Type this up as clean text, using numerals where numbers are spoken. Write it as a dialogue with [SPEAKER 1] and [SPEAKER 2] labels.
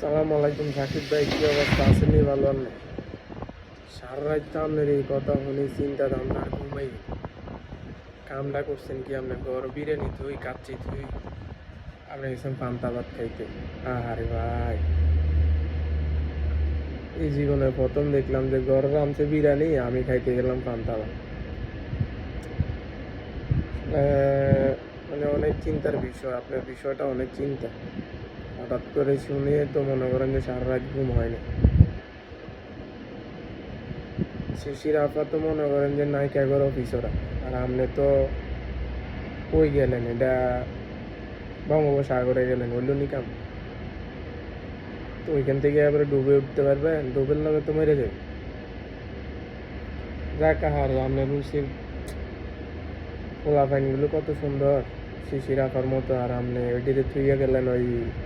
[SPEAKER 1] সালাম আলাইকুম সাকিব ভাই, কি অবস্থা আছেন? ভালো আছেন? সারা রাত তো আপনার এই কথা শুনে চিন্তা ধান্দা আর ঘুমাই। কামটা করছেন কি? আপনার ঘর বিরিয়ানি থুই কাচ্চি থুই আপনি গেছেন পান্তা ভাত খাইতে। আহারে ভাই, এই জীবনে প্রথম দেখলাম যে ঘর রামছে বিরিয়ানি, আমি খাইতে গেলাম পান্তা ভাত। মানে অনেক চিন্তার বিষয়, আপনার বিষয়টা অনেক চিন্তা। হঠাৎ করে শুনে তো মনে করেন যে সারা রাত ঘুম হয় না। শিশির আপা তো মনে করেন যে নায়িকা ঘর অফিসরা, আর আপনি তো কই গেলেন? এটা বঙ্গোপসাগরে গেলেন, হইল নি কাম? তো ওইখান থেকে এবারে ডুবে উঠতে পারবেন? ডুবের লগে তো মেরে যাবে। যাক, আর আপনার রুচির পোলা গুলো কত সুন্দর, শিশির আপার মতো, আর আপনি ওইটিতে থুইয়া গেলেন ওই